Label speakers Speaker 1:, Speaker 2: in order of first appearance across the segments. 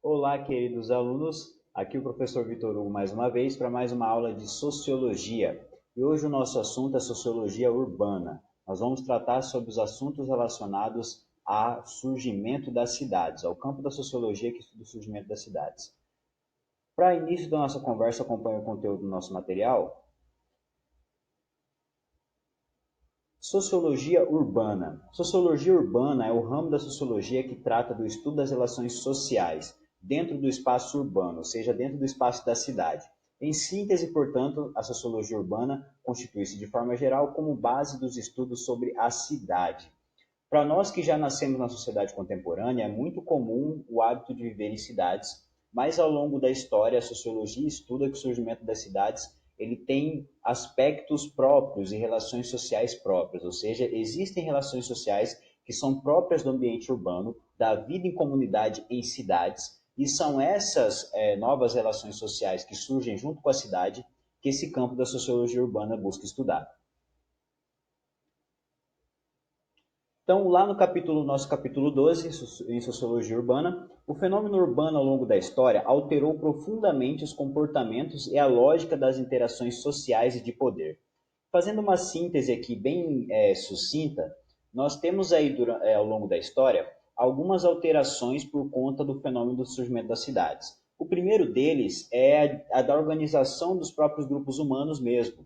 Speaker 1: Olá, queridos alunos. Aqui o professor Vitor Hugo mais uma vez para mais uma aula de Sociologia. E hoje o nosso assunto é Sociologia Urbana. Nós vamos tratar sobre os assuntos relacionados ao surgimento das cidades, ao campo da Sociologia que estuda o surgimento das cidades. Para início da nossa conversa, acompanhe o conteúdo do nosso material. Sociologia urbana. Sociologia urbana é o ramo da sociologia que trata do estudo das relações sociais dentro do espaço urbano, ou seja, dentro do espaço da cidade. Em síntese, portanto, a sociologia urbana constitui-se de forma geral como base dos estudos sobre a cidade. Para nós que já nascemos na sociedade contemporânea, é muito comum o hábito de viver em cidades, mas ao longo da história, a sociologia estuda que o surgimento das cidades ele tem aspectos próprios e relações sociais próprias, ou seja, existem relações sociais que são próprias do ambiente urbano, da vida em comunidade em cidades, e são essas novas relações sociais que surgem junto com a cidade que esse campo da sociologia urbana busca estudar. Então, lá no nosso capítulo 12, em Sociologia Urbana, o fenômeno urbano ao longo da história alterou profundamente os comportamentos e a lógica das interações sociais e de poder. Fazendo uma síntese aqui bem sucinta, nós temos aí ao longo da história algumas alterações por conta do fenômeno do surgimento das cidades. O primeiro deles é a da organização dos próprios grupos humanos mesmo.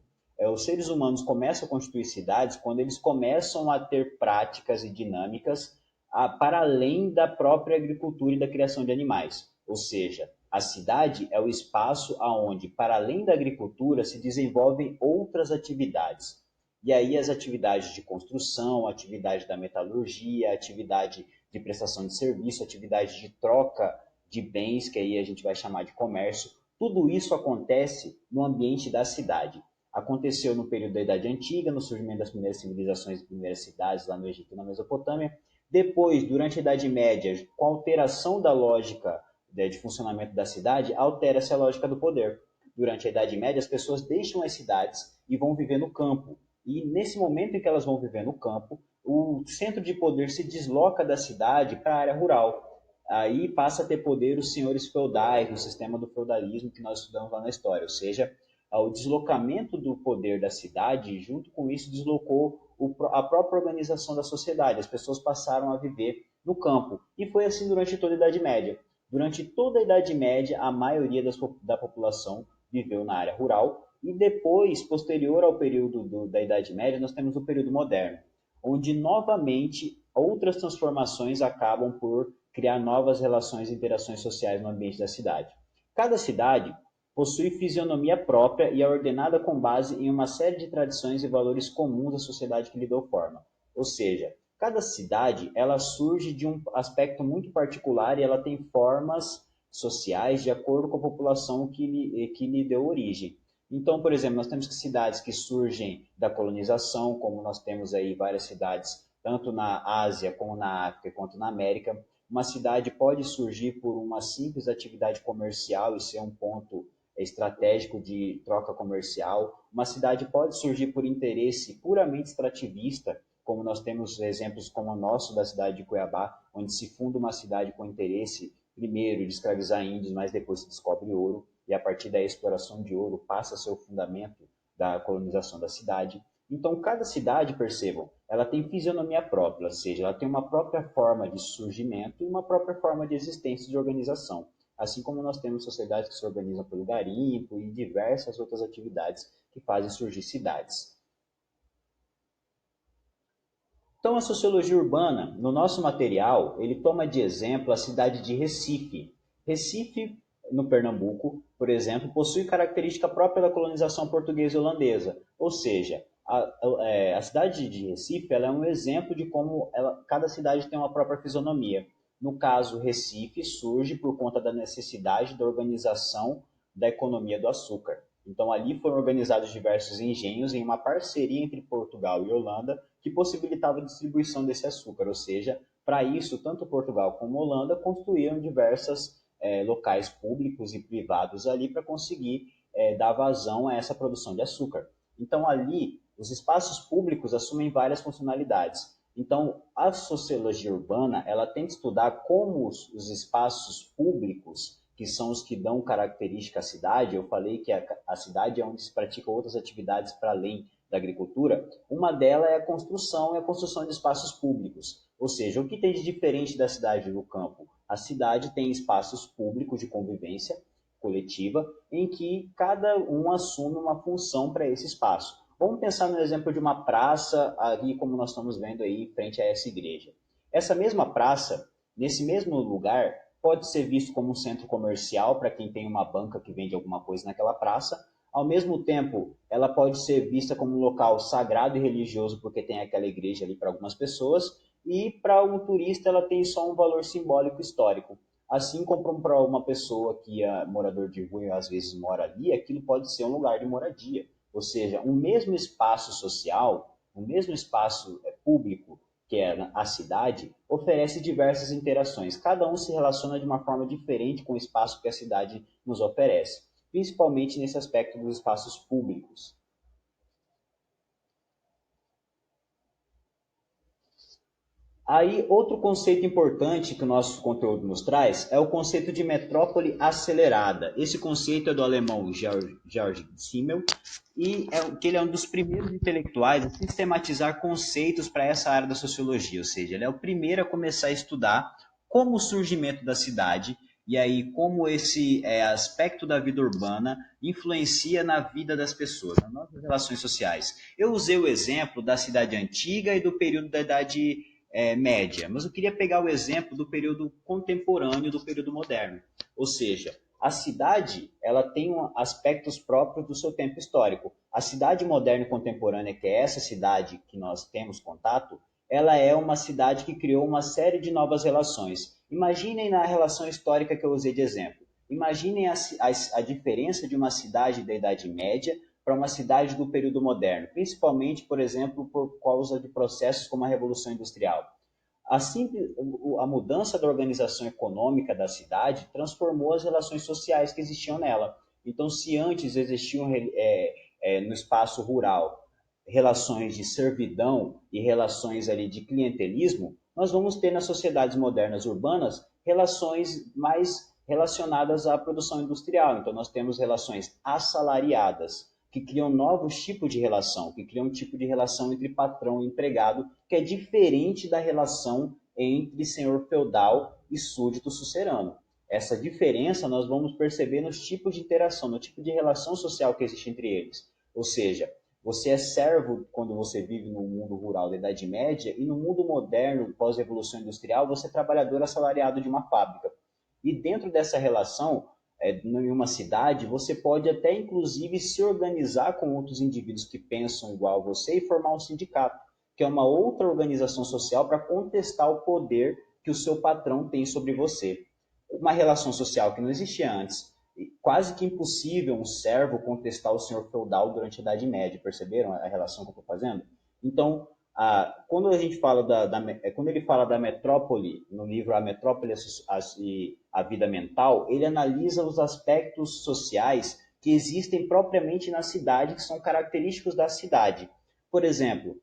Speaker 1: Os seres humanos começam a constituir cidades quando eles começam a ter práticas e dinâmicas para além da própria agricultura e da criação de animais. Ou seja, a cidade é o espaço aonde, para além da agricultura, se desenvolvem outras atividades. E aí as atividades de construção, atividade da metalurgia, atividade de prestação de serviço, atividade de troca de bens, que aí a gente vai chamar de comércio, tudo isso acontece no ambiente da cidade. Aconteceu no período da Idade Antiga, no surgimento das primeiras civilizações e primeiras cidades lá no Egito e na Mesopotâmia. Depois, durante a Idade Média, com a alteração da lógica de funcionamento da cidade, altera-se a lógica do poder. Durante a Idade Média, as pessoas deixam as cidades e vão viver no campo. E nesse momento em que elas vão viver no campo, o centro de poder se desloca da cidade para a área rural. Aí passa a ter poder os senhores feudais, no sistema do feudalismo que nós estudamos lá na história, ou seja, o deslocamento do poder da cidade, junto com isso, deslocou a própria organização da sociedade. As pessoas passaram a viver no campo. E foi assim durante toda a Idade Média. Durante toda a Idade Média, a maioria da população viveu na área rural. E depois, posterior ao período da Idade Média, nós temos o período moderno, onde novamente outras transformações acabam por criar novas relações e interações sociais no ambiente da cidade. Cada cidade possui fisionomia própria e é ordenada com base em uma série de tradições e valores comuns à sociedade que lhe deu forma. Ou seja, cada cidade ela surge de um aspecto muito particular e ela tem formas sociais de acordo com a população que lhe deu origem. Então, por exemplo, nós temos cidades que surgem da colonização, como nós temos aí várias cidades, tanto na Ásia, como na África, quanto na América. Uma cidade pode surgir por uma simples atividade comercial e ser um ponto estratégico de troca comercial. Uma cidade pode surgir por interesse puramente extrativista, como nós temos exemplos como o nosso da cidade de Cuiabá, onde se funda uma cidade com interesse, primeiro, de escravizar índios, mas depois se descobre ouro, e a partir da exploração de ouro passa a ser o fundamento da colonização da cidade. Então, cada cidade, percebam, ela tem fisionomia própria, ou seja, ela tem uma própria forma de surgimento e uma própria forma de existência e de organização. Assim como nós temos sociedades que se organizam pelo garimpo e diversas outras atividades que fazem surgir cidades. Então, a sociologia urbana, no nosso material, ele toma de exemplo a cidade de Recife. Recife, no Pernambuco, por exemplo, possui característica própria da colonização portuguesa e holandesa, ou seja, a cidade de Recife ela é um exemplo de como cada cidade tem uma própria fisionomia. No caso, Recife surge por conta da necessidade da organização da economia do açúcar. Então, ali foram organizados diversos engenhos em uma parceria entre Portugal e Holanda que possibilitava a distribuição desse açúcar, ou seja, para isso, tanto Portugal como Holanda construíram diversos locais públicos e privados ali para conseguir dar vazão a essa produção de açúcar. Então, ali, os espaços públicos assumem várias funcionalidades. Então, a sociologia urbana, ela tenta estudar como os espaços públicos, que são os que dão característica à cidade, eu falei que a cidade é onde se praticam outras atividades para além da agricultura, uma delas é a construção de espaços públicos. Ou seja, o que tem de diferente da cidade do campo? A cidade tem espaços públicos de convivência coletiva, em que cada um assume uma função para esse espaço. Vamos pensar no exemplo de uma praça, ali como nós estamos vendo aí, frente a essa igreja. Essa mesma praça, nesse mesmo lugar, pode ser visto como um centro comercial para quem tem uma banca que vende alguma coisa naquela praça. Ao mesmo tempo, ela pode ser vista como um local sagrado e religioso porque tem aquela igreja ali para algumas pessoas, e para um turista ela tem só um valor simbólico histórico. Assim como para uma pessoa que é morador de rua e às vezes mora ali, aquilo pode ser um lugar de moradia. Ou seja, um mesmo espaço social, um mesmo espaço público, que é a cidade, oferece diversas interações. Cada um se relaciona de uma forma diferente com o espaço que a cidade nos oferece, principalmente nesse aspecto dos espaços públicos. Aí, outro conceito importante que o nosso conteúdo nos traz é o conceito de metrópole acelerada. Esse conceito é do alemão Georg Simmel e que ele é um dos primeiros intelectuais a sistematizar conceitos para essa área da sociologia, ou seja, ele é o primeiro a começar a estudar como o surgimento da cidade e aí como esse aspecto da vida urbana influencia na vida das pessoas, nas nossas relações sociais. Eu usei o exemplo da cidade antiga e do período da Idade média, mas eu queria pegar o exemplo do período contemporâneo, do período moderno. Ou seja, a cidade ela tem aspectos próprios do seu tempo histórico. A cidade moderna e contemporânea, que é essa cidade que nós temos contato, ela é uma cidade que criou uma série de novas relações. Imaginem na relação histórica que eu usei de exemplo. Imaginem a diferença de uma cidade da Idade Média para uma cidade do período moderno, principalmente, por exemplo, por causa de processos como a Revolução Industrial. Assim, a mudança da organização econômica da cidade transformou as relações sociais que existiam nela. Então, se antes existiam no espaço rural relações de servidão e relações ali de clientelismo, nós vamos ter nas sociedades modernas urbanas relações mais relacionadas à produção industrial. Então, nós temos relações assalariadas, que criam novos tipos de relação, que criam um tipo de relação entre patrão e empregado, que é diferente da relação entre senhor feudal e súdito sucerano. Essa diferença nós vamos perceber nos tipos de interação, no tipo de relação social que existe entre eles. Ou seja, você é servo quando você vive no mundo rural da Idade Média e no mundo moderno, pós-revolução industrial, você é trabalhador assalariado de uma fábrica. E dentro dessa relação, em uma cidade, você pode até inclusive se organizar com outros indivíduos que pensam igual a você e formar um sindicato, que é uma outra organização social para contestar o poder que o seu patrão tem sobre você. Uma relação social que não existia antes. Quase que impossível um servo contestar o senhor feudal durante a Idade Média, perceberam a relação que eu estou fazendo? Então, quando a gente fala quando ele fala da metrópole, no livro A Metrópole e a Vida Mental, ele analisa os aspectos sociais que existem propriamente na cidade, que são característicos da cidade. Por exemplo,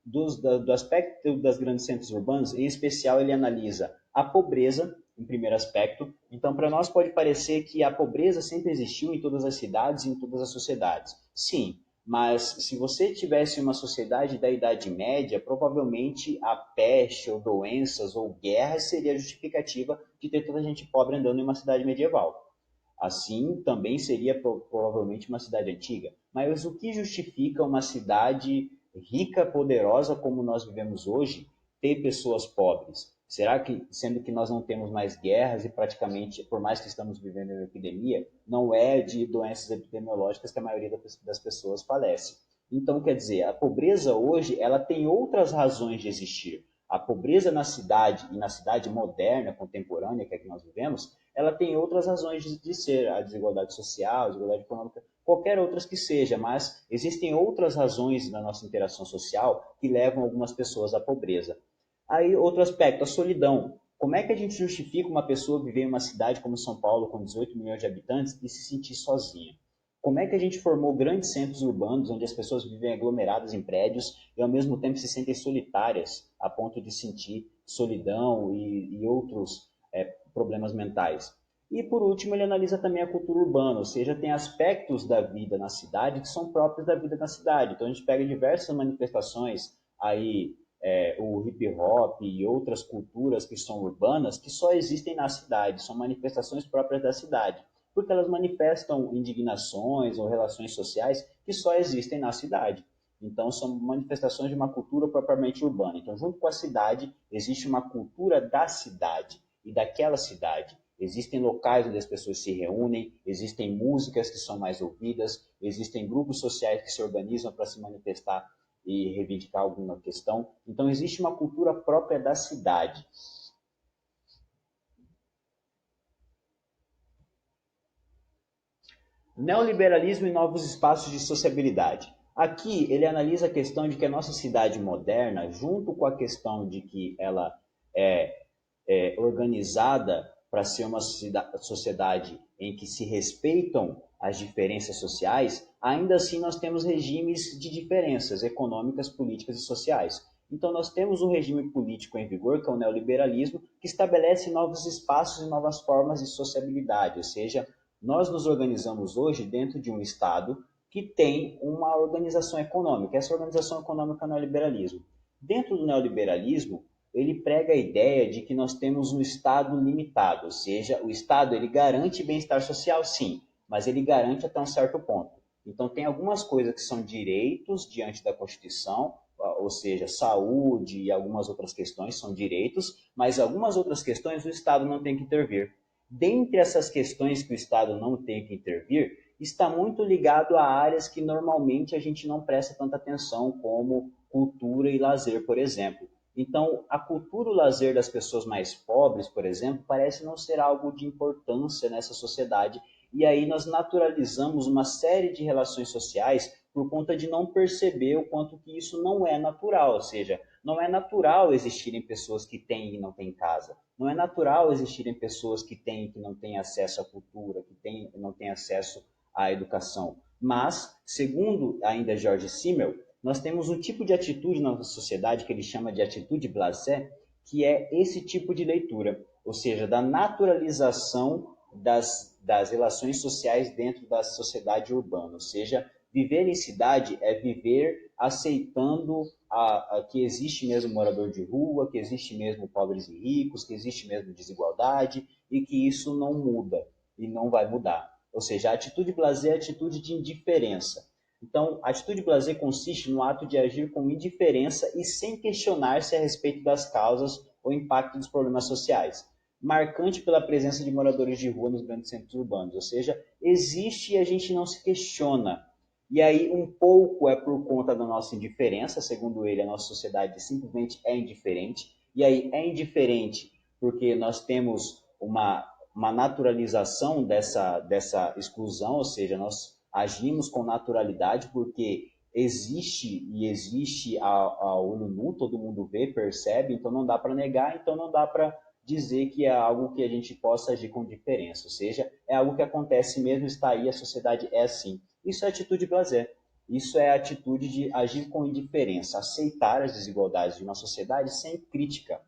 Speaker 1: do aspecto das grandes centros urbanos, em especial ele analisa a pobreza, em primeiro aspecto. Então, para nós pode parecer que a pobreza sempre existiu em todas as cidades e em todas as sociedades. Sim, mas se você tivesse uma sociedade da Idade Média, provavelmente a peste ou doenças ou guerras seria justificativa de ter toda a gente pobre andando em uma cidade medieval. Assim, também seria provavelmente uma cidade antiga. Mas o que justifica uma cidade rica, poderosa como nós vivemos hoje, ter pessoas pobres? Será que, sendo que nós não temos mais guerras e praticamente, por mais que estamos vivendo em uma epidemia, não é de doenças epidemiológicas que a maioria das pessoas falece? Então, quer dizer, a pobreza hoje, ela tem outras razões de existir. A pobreza na cidade e na cidade moderna, contemporânea, que é que nós vivemos, ela tem outras razões de ser, a desigualdade social, a desigualdade econômica, qualquer outras que seja, mas existem outras razões na nossa interação social que levam algumas pessoas à pobreza. Aí, outro aspecto, a solidão. Como é que a gente justifica uma pessoa viver em uma cidade como São Paulo, com 18 milhões de habitantes, e se sentir sozinha? Como é que a gente formou grandes centros urbanos onde as pessoas vivem aglomeradas em prédios e ao mesmo tempo se sentem solitárias a ponto de sentir solidão e outros problemas mentais? E por último, ele analisa também a cultura urbana, ou seja, tem aspectos da vida na cidade que são próprios da vida na cidade. Então a gente pega diversas manifestações aí, o hip hop e outras culturas que são urbanas que só existem na cidade, são manifestações próprias da cidade, porque elas manifestam indignações ou relações sociais que só existem na cidade. Então são manifestações de uma cultura propriamente urbana. Então junto com a cidade existe uma cultura da cidade e daquela cidade. Existem locais onde as pessoas se reúnem, existem músicas que são mais ouvidas, existem grupos sociais que se organizam para se manifestar e reivindicar alguma questão. Então, existe uma cultura própria da cidade. Neoliberalismo e novos espaços de sociabilidade. Aqui ele analisa a questão de que a nossa cidade moderna, junto com a questão de que ela é organizada para ser uma sociedade em que se respeitam as diferenças sociais, ainda assim nós temos regimes de diferenças econômicas, políticas e sociais. Então nós temos um regime político em vigor, que é o neoliberalismo, que estabelece novos espaços e novas formas de sociabilidade, ou seja, nós nos organizamos hoje dentro de um Estado que tem uma organização econômica. Essa organização econômica é o neoliberalismo. Dentro do neoliberalismo, ele prega a ideia de que nós temos um Estado limitado, ou seja, o Estado ele garante bem-estar social, sim, mas ele garante até um certo ponto. Então, tem algumas coisas que são direitos diante da Constituição, ou seja, saúde e algumas outras questões são direitos, mas algumas outras questões o Estado não tem que intervir. Dentre essas questões que o Estado não tem que intervir, está muito ligado a áreas que normalmente a gente não presta tanta atenção, como cultura e lazer, por exemplo. Então, a cultura e o lazer das pessoas mais pobres, por exemplo, parece não ser algo de importância nessa sociedade. E aí nós naturalizamos uma série de relações sociais por conta de não perceber o quanto que isso não é natural. Ou seja, não é natural existirem pessoas que têm e não têm casa. Não é natural existirem pessoas que têm e que não têm acesso à cultura, que têm e não têm acesso à educação. Mas, segundo ainda George Simmel, nós temos um tipo de atitude na nossa sociedade que ele chama de atitude blasé, que é esse tipo de leitura, ou seja, da naturalização das relações sociais dentro da sociedade urbana. Ou seja, viver em cidade é viver aceitando que existe mesmo morador de rua, que existe mesmo pobres e ricos, que existe mesmo desigualdade e que isso não muda e não vai mudar. Ou seja, a atitude blasé é a atitude de indiferença. Então, a atitude blasé consiste no ato de agir com indiferença e sem questionar-se a respeito das causas ou impacto dos problemas sociais, marcante pela presença de moradores de rua nos grandes centros urbanos, ou seja, existe e a gente não se questiona. E aí, um pouco é por conta da nossa indiferença, segundo ele, a nossa sociedade simplesmente é indiferente, e aí é indiferente porque nós temos uma naturalização dessa exclusão, ou seja, nós agimos com naturalidade porque existe a olho nu, todo mundo vê, percebe, então não dá para negar, então não dá para dizer que é algo que a gente possa agir com diferença, ou seja, é algo que acontece mesmo, está aí, a sociedade é assim. Isso é atitude blasé. Isso é a atitude de agir com indiferença, aceitar as desigualdades de uma sociedade sem crítica.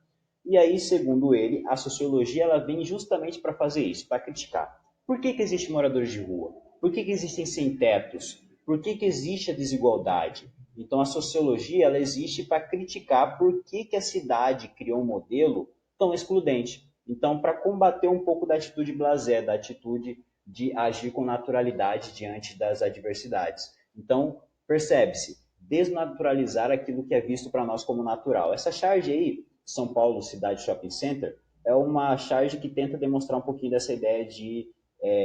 Speaker 1: E aí, segundo ele, a sociologia ela vem justamente para fazer isso, para criticar. Por que existem moradores de rua? Por que existem sem-tetos? Por que existe a desigualdade? Então, a sociologia ela existe para criticar por que a cidade criou um modelo tão excludente. Então, para combater um pouco da atitude blasé, da atitude de agir com naturalidade diante das adversidades. Então, percebe-se, desnaturalizar aquilo que é visto para nós como natural. Essa charge aí, São Paulo Cidade Shopping Center, é uma charge que tenta demonstrar um pouquinho dessa ideia de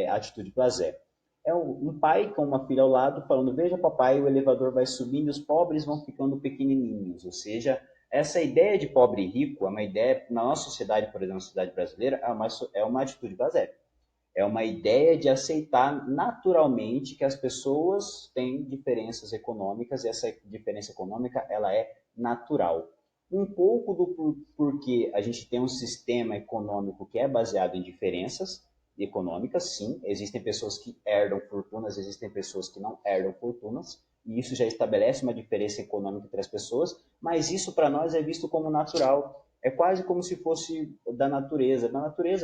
Speaker 1: atitude blasé. É um pai com uma filha ao lado falando, veja papai, o elevador vai subindo e os pobres vão ficando pequenininhos. Ou seja, essa ideia de pobre e rico é uma ideia, na nossa sociedade, por exemplo, na sociedade brasileira, é uma atitude blasé. É uma ideia de aceitar naturalmente que as pessoas têm diferenças econômicas e essa diferença econômica ela é natural. Um pouco do porquê a gente tem um sistema econômico que é baseado em diferenças econômicas, sim. Existem pessoas que herdam fortunas, existem pessoas que não herdam fortunas, e isso já estabelece uma diferença econômica entre as pessoas, mas isso para nós é visto como natural. É quase como se fosse da natureza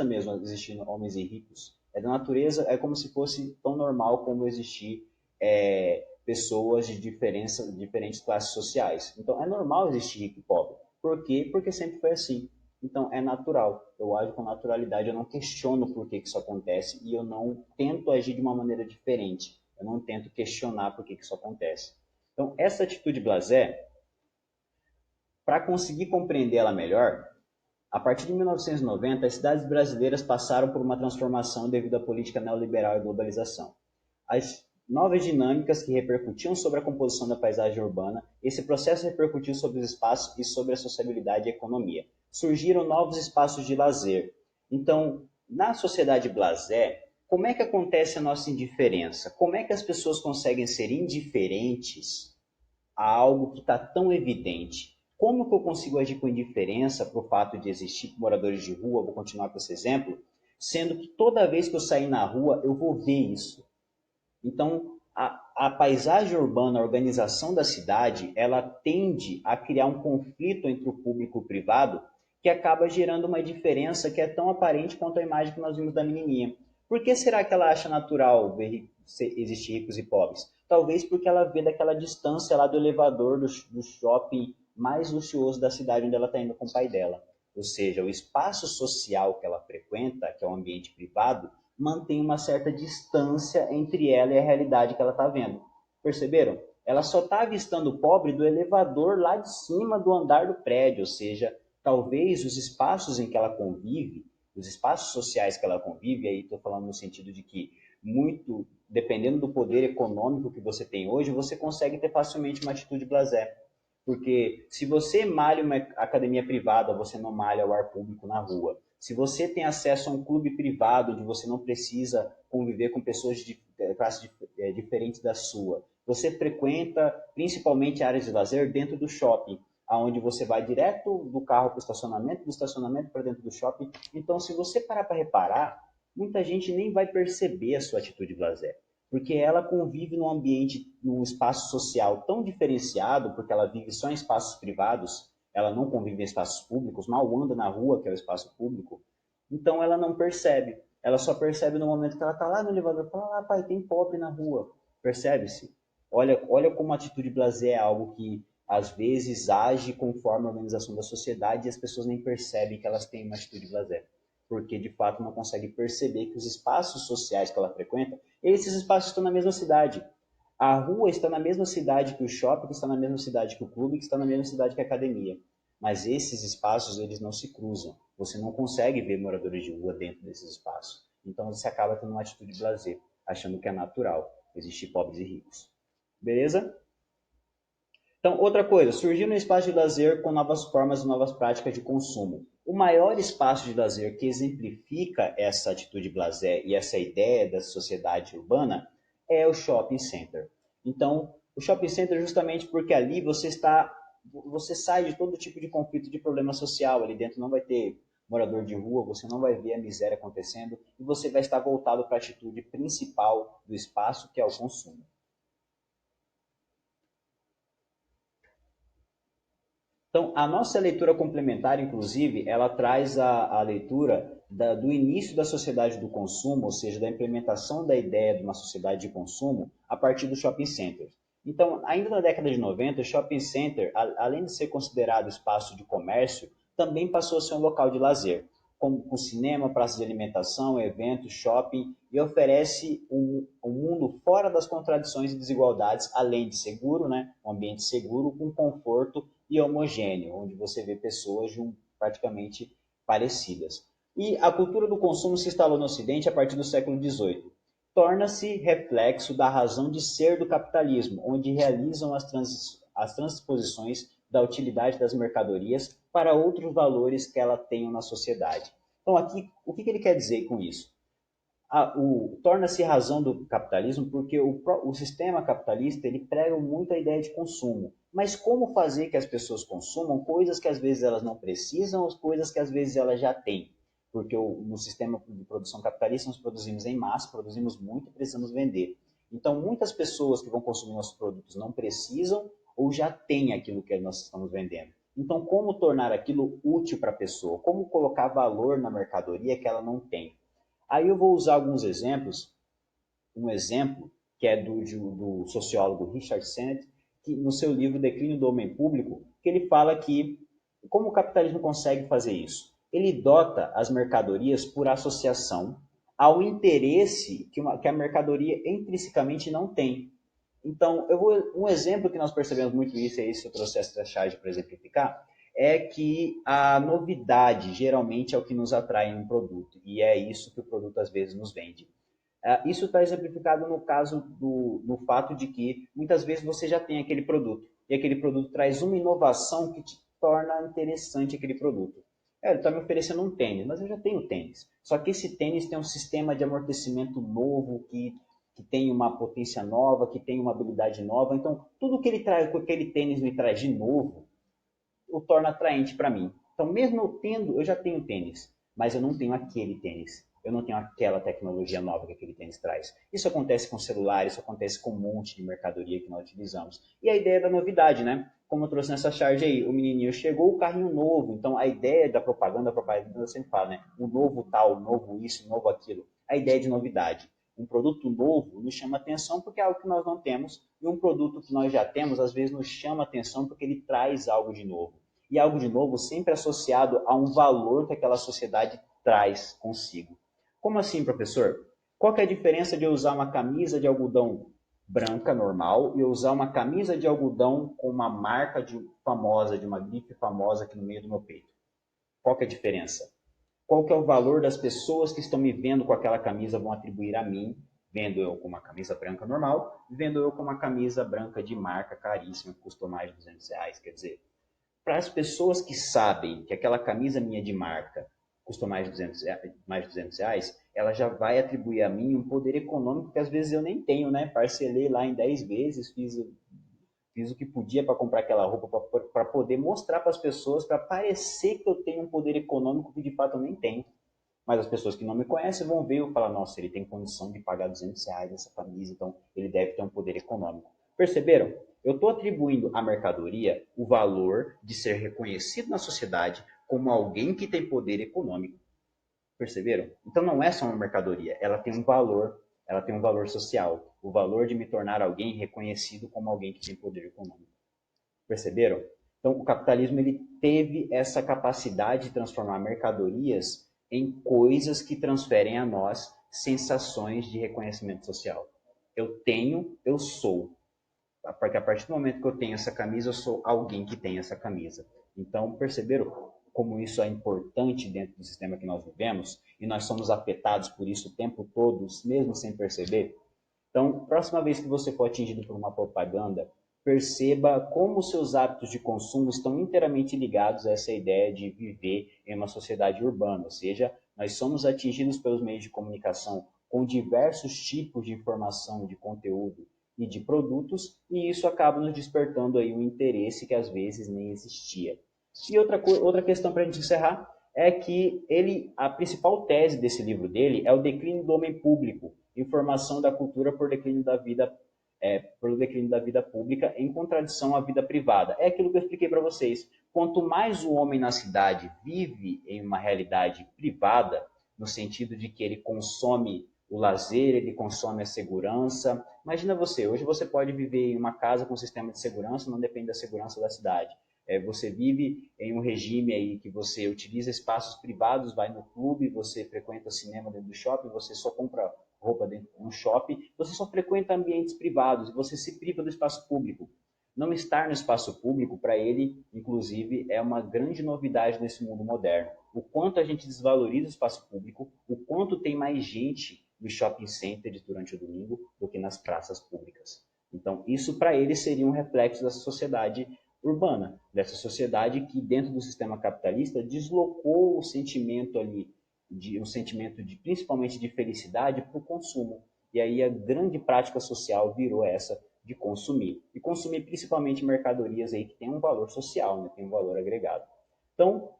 Speaker 1: mesmo, existindo homens e ricos. É da natureza, é como se fosse tão normal como existir pessoas de diferentes classes sociais. Então, é normal existir rico e pobre. Por quê? Porque sempre foi assim. Então, é natural. Eu ajo com naturalidade, eu não questiono por que isso acontece e eu não tento agir de uma maneira diferente. Eu não tento questionar por que isso acontece. Então, essa atitude blasé, para conseguir compreender ela melhor, a partir de 1990, as cidades brasileiras passaram por uma transformação devido à política neoliberal e globalização. As novas dinâmicas que repercutiam sobre a composição da paisagem urbana, esse processo repercutiu sobre os espaços e sobre a sociabilidade e a economia. Surgiram novos espaços de lazer. Então, na sociedade blasé, como é que acontece a nossa indiferença? Como é que as pessoas conseguem ser indiferentes a algo que está tão evidente? Como que eu consigo agir com indiferença para o fato de existir moradores de rua, vou continuar com esse exemplo, sendo que toda vez que eu sair na rua eu vou ver isso? Então, a paisagem urbana, a organização da cidade, ela tende a criar um conflito entre o público e o privado que acaba gerando uma diferença que é tão aparente quanto a imagem que nós vimos da menininha. Por que será que ela acha natural ver existir ricos e pobres? Talvez porque ela vê daquela distância lá do elevador do shopping mais luxuoso da cidade onde ela está indo com o pai dela. Ou seja, o espaço social que ela frequenta, que é o ambiente privado, mantém uma certa distância entre ela e a realidade que ela está vendo. Perceberam? Ela só está avistando o pobre do elevador lá de cima do andar do prédio, ou seja, talvez os espaços em que ela convive, os espaços sociais que ela convive, aí estou falando no sentido de que muito, dependendo do poder econômico que você tem hoje, você consegue ter facilmente uma atitude blasé. Porque se você malha uma academia privada, você não malha ao ar público na rua. Se você tem acesso a um clube privado onde você não precisa conviver com pessoas de classes diferentes da sua, você frequenta principalmente áreas de lazer dentro do shopping, aonde você vai direto do carro para o estacionamento, do estacionamento para dentro do shopping. Então, se você parar para reparar, muita gente nem vai perceber a sua atitude lazer, porque ela convive num ambiente, num espaço social tão diferenciado, porque ela vive só em espaços privados, ela não convive em espaços públicos, mal anda na rua, que é o espaço público, então ela não percebe. Ela só percebe no momento que ela está lá no elevador, fala, ah, pai, tem pobre na rua. Percebe-se? Olha como a atitude blasé é algo que às vezes age conforme a organização da sociedade e as pessoas nem percebem que elas têm uma atitude blasé, porque de fato não conseguem perceber que os espaços sociais que ela frequenta, esses espaços estão na mesma cidade. A rua está na mesma cidade que o shopping, que está na mesma cidade que o clube, que está na mesma cidade que a academia. Mas esses espaços, eles não se cruzam. Você não consegue ver moradores de rua dentro desses espaços. Então você acaba tendo uma atitude de lazer, achando que é natural existir pobres e ricos. Beleza? Então, outra coisa, surgiu um espaço de lazer com novas formas e novas práticas de consumo. O maior espaço de lazer que exemplifica essa atitude blasé e essa ideia da sociedade urbana é o shopping center. Então, o shopping center justamente porque ali você sai de todo tipo de conflito, de problema social. Ali dentro não vai ter morador de rua, você não vai ver a miséria acontecendo e você vai estar voltado para a atitude principal do espaço, que é o consumo. Então, a nossa leitura complementar, inclusive, ela traz a leitura do início da sociedade do consumo, ou seja, da implementação da ideia de uma sociedade de consumo a partir do shopping center. Então, ainda na década de 90, o shopping center, além de ser considerado espaço de comércio, também passou a ser um local de lazer, com cinema, praça de alimentação, eventos, shopping, e oferece um mundo fora das contradições e desigualdades, além de seguro, né? Um ambiente seguro, com conforto e homogêneo, onde você vê pessoas praticamente parecidas. E a cultura do consumo se instalou no Ocidente a partir do século XVIII. Torna-se reflexo da razão de ser do capitalismo, onde realizam as transposições da utilidade das mercadorias para outros valores que ela tenha na sociedade. Então, aqui, o que ele quer dizer com isso? Torna-se razão do capitalismo porque o sistema capitalista ele prega muito a ideia de consumo. Mas como fazer que as pessoas consumam coisas que às vezes elas não precisam, ou coisas que às vezes elas já têm? porque no sistema de produção capitalista nós produzimos em massa, produzimos muito e precisamos vender. Então, muitas pessoas que vão consumir nossos produtos não precisam ou já têm aquilo que nós estamos vendendo. Então, como tornar aquilo útil para a pessoa? Como colocar valor na mercadoria que ela não tem? Aí eu vou usar alguns exemplos. Um exemplo que é do sociólogo Richard Sennett, que no seu livro Declínio do Homem Público, que ele fala que como o capitalismo consegue fazer isso? Ele dota as mercadorias por associação ao interesse que a mercadoria intrinsecamente não tem. Então, um exemplo que nós percebemos muito isso, é esse o processo da charge para exemplificar, é que a novidade geralmente é o que nos atrai em um produto, e é isso que o produto às vezes nos vende. Isso está exemplificado no caso no fato de que muitas vezes você já tem aquele produto, e aquele produto traz uma inovação que te torna interessante aquele produto. Ele está me oferecendo um tênis, mas eu já tenho tênis. Só que esse tênis tem um sistema de amortecimento novo, que tem uma potência nova, que tem uma habilidade nova. Então, tudo que ele traz, que aquele tênis me traz de novo, o torna atraente para mim. Então, mesmo eu já tenho tênis, mas eu não tenho aquele tênis. Eu não tenho aquela tecnologia nova que aquele tênis traz. Isso acontece com celulares, isso acontece com um monte de mercadoria que nós utilizamos. E a ideia da novidade, né? Como eu trouxe nessa charge aí, o menininho chegou, o carrinho novo. Então, a ideia da propaganda, a propaganda sempre fala, né? O novo tal, o novo isso, o novo aquilo. A ideia de novidade. Um produto novo nos chama atenção porque é algo que nós não temos, e um produto que nós já temos, às vezes, nos chama atenção porque ele traz algo de novo. E algo de novo sempre associado a um valor que aquela sociedade traz consigo. Como assim, professor? Qual que é a diferença de eu usar uma camisa de algodão branca, normal, e eu usar uma camisa de algodão com uma marca famosa, de uma grife famosa aqui no meio do meu peito? Qual que é a diferença? Qual que é o valor das pessoas que estão me vendo com aquela camisa vão atribuir a mim, vendo eu com uma camisa branca normal, vendo eu com uma camisa branca de marca caríssima, que custou mais de R$ 200. Quer dizer, para as pessoas que sabem que aquela camisa minha de marca custou mais de 200 reais, ela já vai atribuir a mim um poder econômico que às vezes eu nem tenho, né? Parcelei lá em 10 vezes, fiz o que podia para comprar aquela roupa, para poder mostrar para as pessoas, para parecer que eu tenho um poder econômico que de fato eu nem tenho. Mas as pessoas que não me conhecem vão ver e falar, nossa, ele tem condição de pagar R$ 200 nessa camisa, então ele deve ter um poder econômico. Perceberam? Eu estou atribuindo à mercadoria o valor de ser reconhecido na sociedade como alguém que tem poder econômico. Perceberam? Então não é só uma mercadoria, ela tem um valor social, o valor de me tornar alguém reconhecido como alguém que tem poder econômico. Perceberam? Então o capitalismo ele teve essa capacidade de transformar mercadorias em coisas que transferem a nós sensações de reconhecimento social. Eu tenho, eu sou. Porque a partir do momento que eu tenho essa camisa, eu sou alguém que tem essa camisa. Então, perceberam como isso é importante dentro do sistema que nós vivemos? E nós somos afetados por isso o tempo todo, mesmo sem perceber? Então, próxima vez que você for atingido por uma propaganda, perceba como os seus hábitos de consumo estão inteiramente ligados a essa ideia de viver em uma sociedade urbana, ou seja, nós somos atingidos pelos meios de comunicação com diversos tipos de informação, de conteúdo e de produtos, e isso acaba nos despertando aí um interesse que às vezes nem existia. E outra questão para a gente encerrar é que a principal tese desse livro dele é o declínio do homem público, informação da cultura por declínio da vida pública em contradição à vida privada. É aquilo que eu expliquei para vocês. Quanto mais o homem na cidade vive em uma realidade privada, no sentido de que ele consome o lazer, ele consome a segurança. Imagina você, hoje você pode viver em uma casa com sistema de segurança, não depende da segurança da cidade. Você vive em um regime aí que você utiliza espaços privados, vai no clube, você frequenta cinema dentro do shopping, você só compra roupa dentro de um shopping, você só frequenta ambientes privados, você se priva do espaço público. Não estar no espaço público, para ele, inclusive, é uma grande novidade nesse mundo moderno. O quanto a gente desvaloriza o espaço público, o quanto tem mais gente nos shopping centers durante o domingo do que nas praças públicas. Então, isso para ele seria um reflexo dessa sociedade urbana, dessa sociedade que dentro do sistema capitalista deslocou o sentimento ali, um sentimento principalmente de felicidade para o consumo. E aí a grande prática social virou essa de consumir. E consumir principalmente mercadorias aí que tem um valor social, né, tem um valor agregado. Então,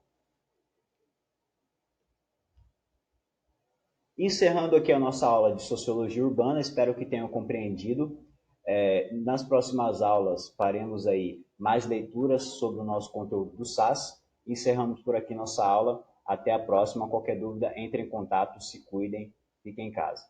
Speaker 1: Encerrando aqui a nossa aula de Sociologia Urbana, espero que tenham compreendido. Nas próximas aulas faremos aí mais leituras sobre o nosso conteúdo do SAS. Encerramos por aqui nossa aula. Até a próxima. Qualquer dúvida, entre em contato, se cuidem, fiquem em casa.